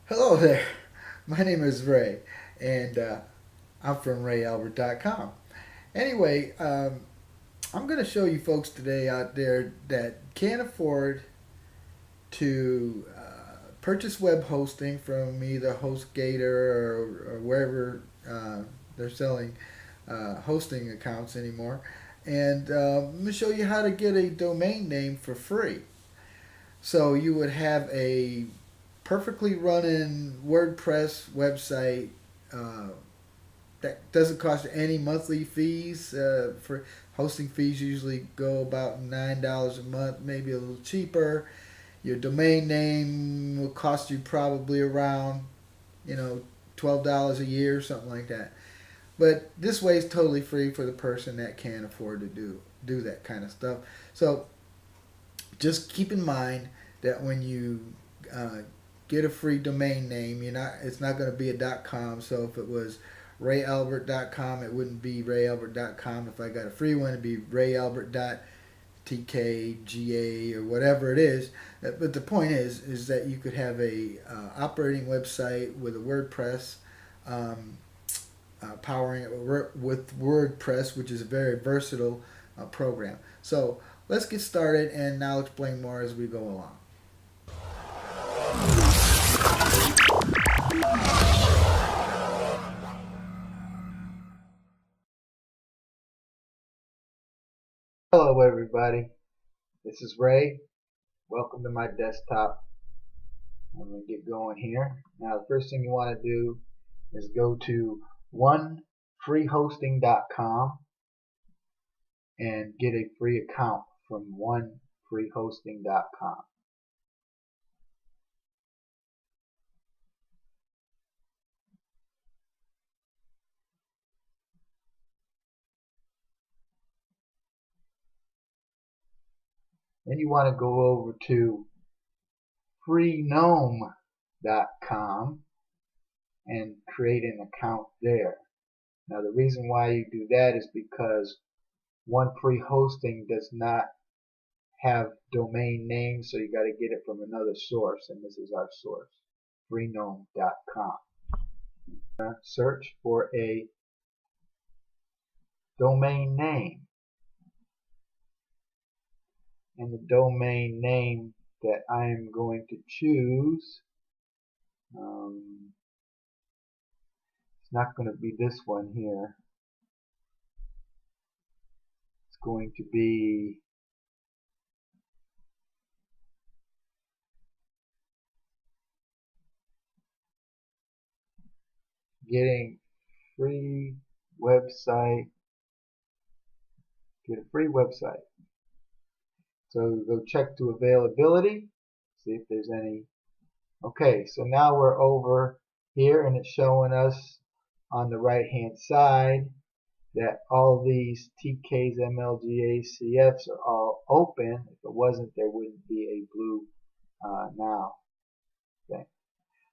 Hello there. My name is Ray, and I'm from RayAlbert.com. Anyway, I'm going to show you folks today out there that can't afford to purchase web hosting from either HostGator or wherever they're selling hosting accounts anymore. And I'm going to show you how to get a domain name for free. So you would have a perfectly running WordPress website uh, that doesn't cost you any monthly fees. For hosting fees, usually go about $9 a month, maybe a little cheaper. Your domain name will cost you probably around, you know, $12 a year, something like that. But this way is totally free for the person that can't afford to do that kind of stuff. So just keep in mind that when you uh, get a free domain name, it's not going to be a .com. So if it was rayalbert.com, it wouldn't be rayalbert.com. If I got a free one, it'd be rayalbert.tkga or whatever it is. But the point is that you could have a operating website with a WordPress, um, powering it with WordPress, which is a very versatile program. So let's get started, and now explain more as we go along. Hello, everybody. This is Ray. Welcome to my desktop. I'm going to get going here. Now, the first thing you want to do is go to onefreehosting.com and get a free account from onefreehosting.com. Then you want to go over to freenome.com and create an account there. Now, the reason why you do that is because One Free Hosting does not have domain names, so you got to get it from another source, and this is our source, freenome.com. Search for a domain name, and the domain name that I am going to choose, it's not going to be this one here. It's going to be getting free website. Get a free website. So go check to availability, see if there's any. Okay, so now we're over here, and it's showing us on the right hand side that all these TKs, MLGAs, CFs are all open. If it wasn't, there wouldn't be a blue now thing.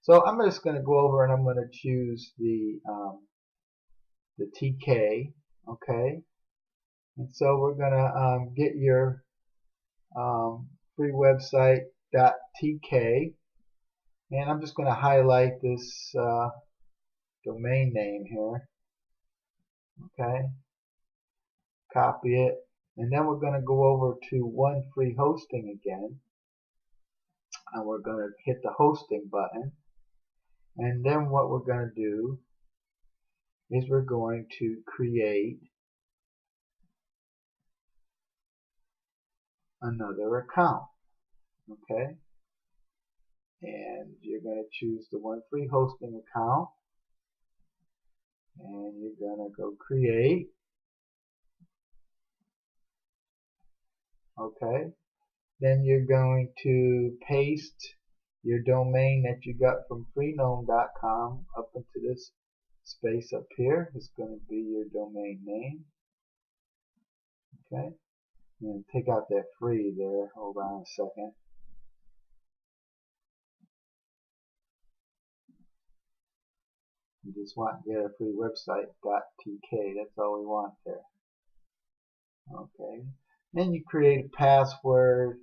So I'm just going to go over and I'm going to choose the TK. Okay, and so we're going to get your free website .tk, and I'm just going to highlight this domain name here. Okay, copy it, and then we're going to go over to One Free Hosting again, and we're going to hit the hosting button, and then what we're going to do is we're going to create another account. Okay, and you're going to choose the One Free Hosting account, and you're going to go create. Okay, then you're going to paste your domain that you got from freenome.com up into this space up here. It's going to be your domain name. Okay, and take out that free there. Hold on a second. You just want to get a free website .tk. That's all we want there. Okay, then you create a password.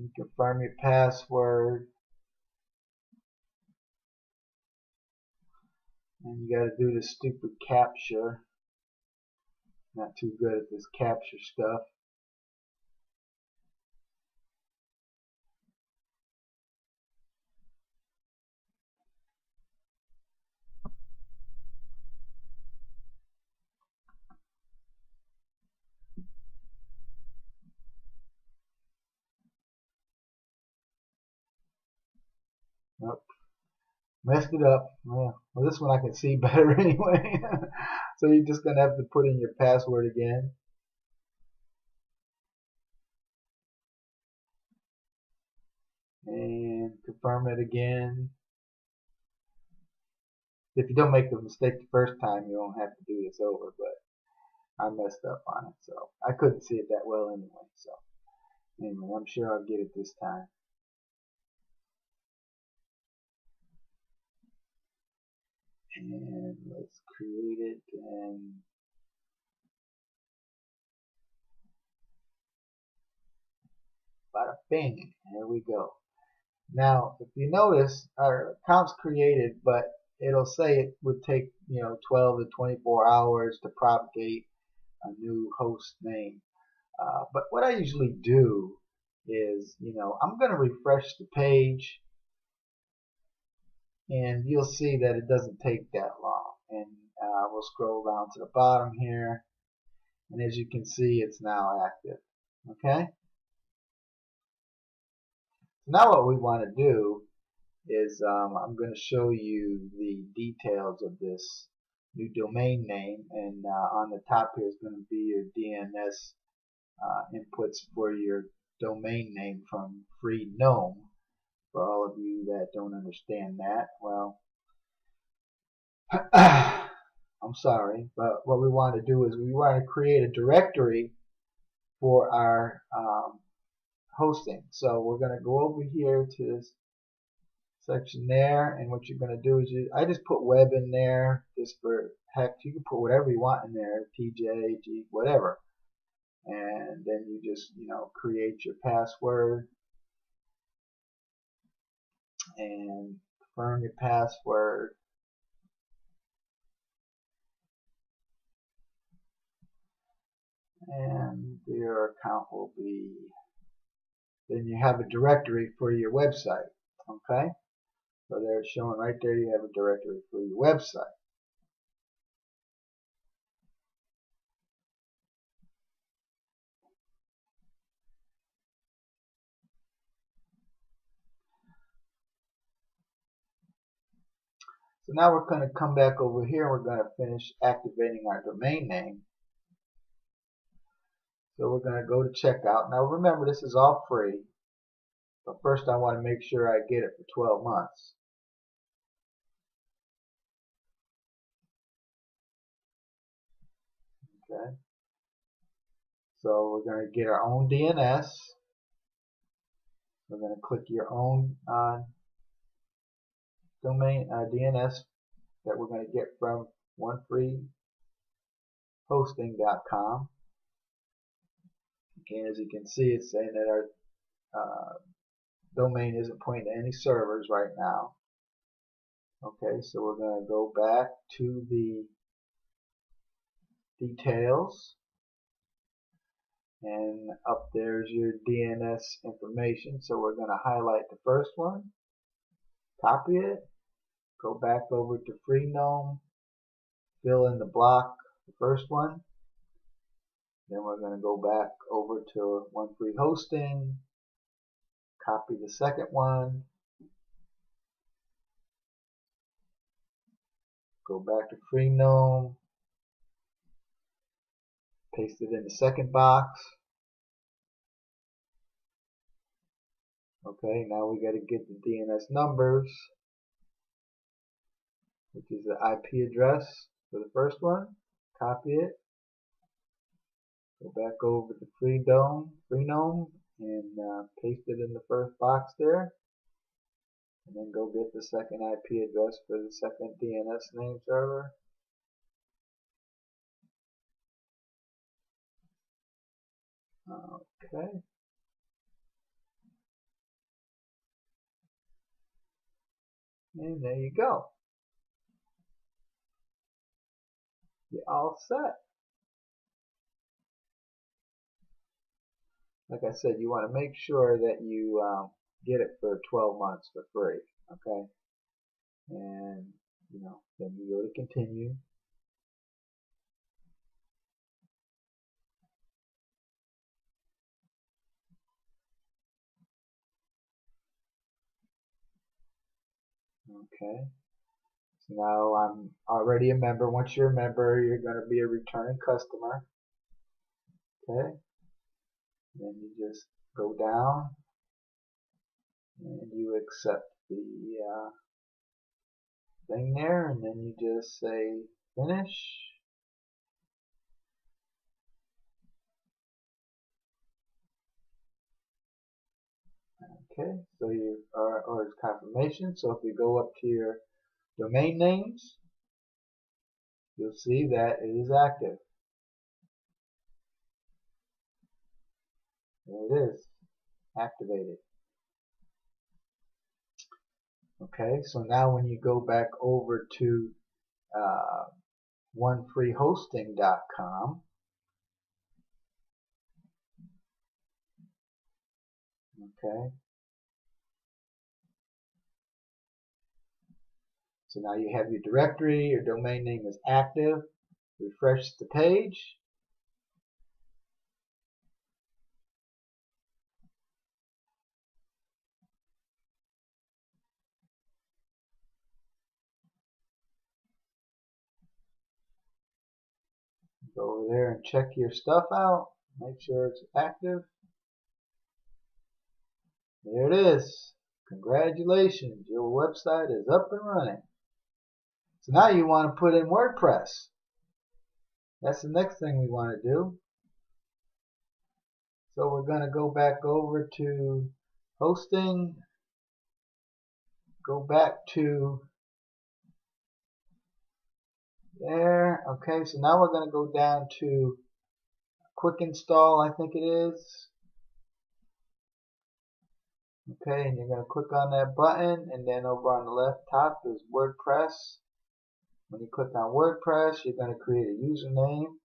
You confirm your password. And you got to do this stupid captcha. Not too good at this captcha stuff. Nope. Messed it up. Well, this one I can see better anyway. So you're just going to have to put in your password again. And confirm it again. If you don't make the mistake the first time, you don't have to do this over, but I messed up on it, so I couldn't see it that well anyway. So anyway, I'm sure I'll get it this time. And let's create it, and bada bing, there we go. Now, if you notice, our account's created, but it'll say it would take 12 to 24 hours to propagate a new host name. But what I usually do is, I'm going to refresh the page, and you'll see that it doesn't take that long. And we'll scroll down to the bottom here, and as you can see, it's now active. Okay? So now what we want to do is I'm going to show you the details of this new domain name, and on the top here is going to be your DNS inputs for your domain name from Freenome. For all of you that don't understand that, well, I'm sorry, but what we want to do is we want to create a directory for our hosting. So we're going to go over here to this section there, and what you're going to do is I just put web in there just for heck. You can put whatever you want in there, TJ, G, whatever, and then you just create your password and confirm your password. And your account will be, then you have a directory for your website. Okay, so there it's showing right there, you have a directory for your website. So now we're going to come back over here and we're going to finish activating our domain name. So we're going to go to checkout. Now remember, this is all free, but first I want to make sure I get it for 12 months. Okay. So we're going to get our own DNS. We're going to click your own domain DNS that we're going to get from onefreehosting.com. Okay, as you can see, it's saying that our domain isn't pointing to any servers right now. Okay, so we're going to go back to the details, and up there's your DNS information. So we're going to highlight the first one, copy it, go back over to Freenome, fill in the block, the first one. Then we're going to go back over to OneFreeHosting, copy the second one, go back to Freenome, paste it in the second box. Okay, now we got to get the DNS numbers, which is the IP address for the first one. Copy it, go back over to Freenome, and paste it in the first box there. And then go get the second IP address for the second DNS name server. Okay. And there you go. You're all set. Like I said, you want to make sure that you get it for 12 months for free. Okay. And, then you go to continue. Okay. So now I'm already a member. Once you're a member, you're going to be a returning customer. Okay. Then you just go down and you accept the thing there, and then you just say finish. Okay, so or it's confirmation. So if you go up to your domain names, you'll see that it is active. There it is, activated. Okay, so now when you go back over to onefreehosting.com, okay, so now you have your directory, your domain name is active. Refresh the page. Go over there and check your stuff out. Make sure it's active. There it is. Congratulations, your website is up and running. So now you want to put in WordPress. That's the next thing we want to do. So we're going to go back over to hosting, go back to there. Okay, so now we're going to go down to quick install, I think it is. Okay, and you're going to click on that button, and then over on the left top is WordPress. When you click on WordPress, you're going to create a username.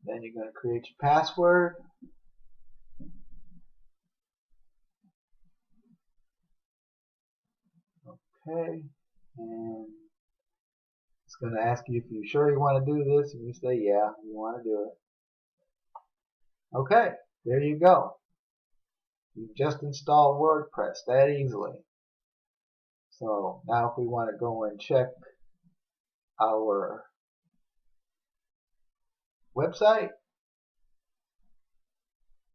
Then you're going to create your password. Okay, and it's going to ask you if you're sure you want to do this, and you say yeah, you want to do it. Okay, there you go. You've just installed WordPress that easily. So now if we want to go and check our website,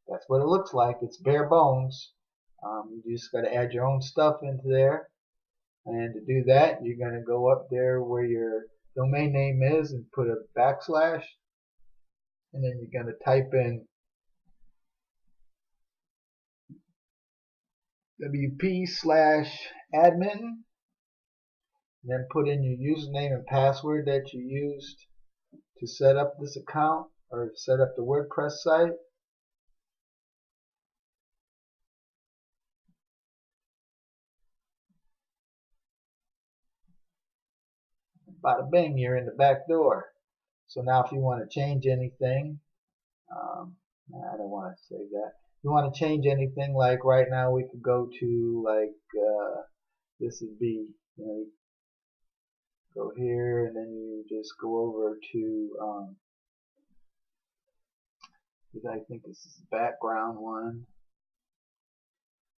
that's what it looks like. It's bare bones. You just got to add your own stuff into there. And to do that, you're going to go up there where your domain name is and put a backslash. And then you're going to type in wp/admin. And then put in your username and password that you used to set up this account or set up the WordPress site. Bada bing, you're in the back door. So now if you want to change anything, I don't want to say that. If you want to change anything, like right now we could go to like this would be, go here and then you just go over to I think this is the background one.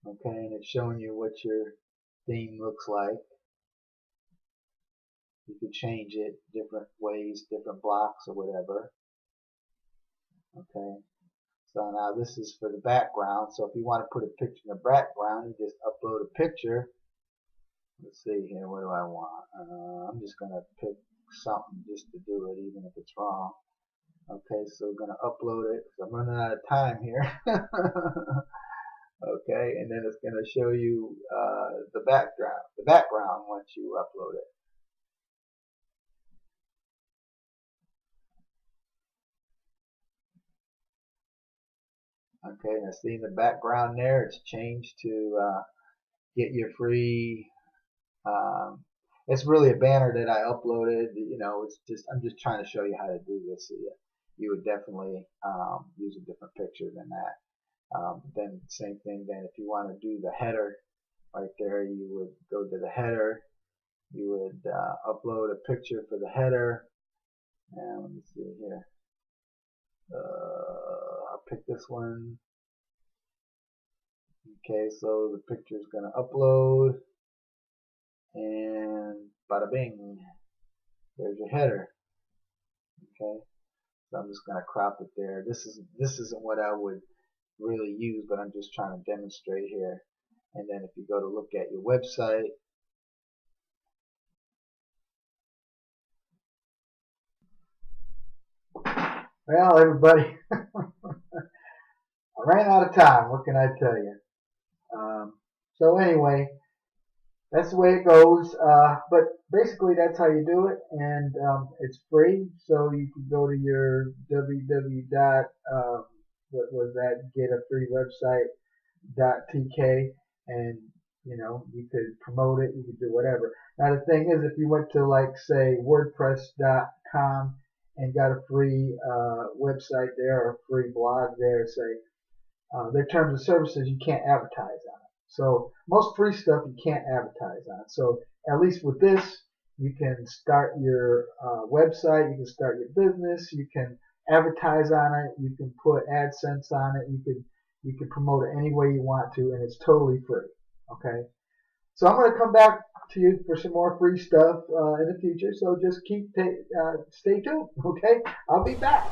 Okay, and it's showing you what your theme looks like. You could change it different ways, different blocks or whatever. Okay, so now this is for the background. So if you want to put a picture in the background, you just upload a picture. Let's see here, what do I want? I'm just going to pick something just to do it, even if it's wrong. Okay, so we're going to upload it because I'm running out of time here. Okay, and then it's going to show you the background once you upload it. Okay, now see in the background there, it's changed to get your free. Um, it's really a banner that I uploaded. You know, it's just I'm just trying to show you how to do this. So you would definitely use a different picture than that. Then same thing. Then if you want to do the header right there, you would go to the header. You would upload a picture for the header. And let me see here. I'll pick this one. Okay, so the picture is going to upload, and bada bing, there's your header. Okay, so I'm just going to crop it there. This isn't what I would really use, but I'm just trying to demonstrate here. And then if you go to look at your website, well, everybody, I ran out of time. What can I tell you? So anyway, that's the way it goes. But basically, that's how you do it, and it's free. So you can go to your www. What was that? Get a free website.tk, and you could promote it. You could do whatever. Now the thing is, if you went to like say WordPress.com and got a free website there or a free blog there, say their terms of services, you can't advertise on it. So most free stuff you can't advertise on. So at least with this, you can start your website, you can start your business, you can advertise on it, you can put AdSense on it, you can promote it any way you want to, and it's totally free. Okay. So I'm going to come back to you for some more free stuff in the future. So just stay tuned. Okay. I'll be back.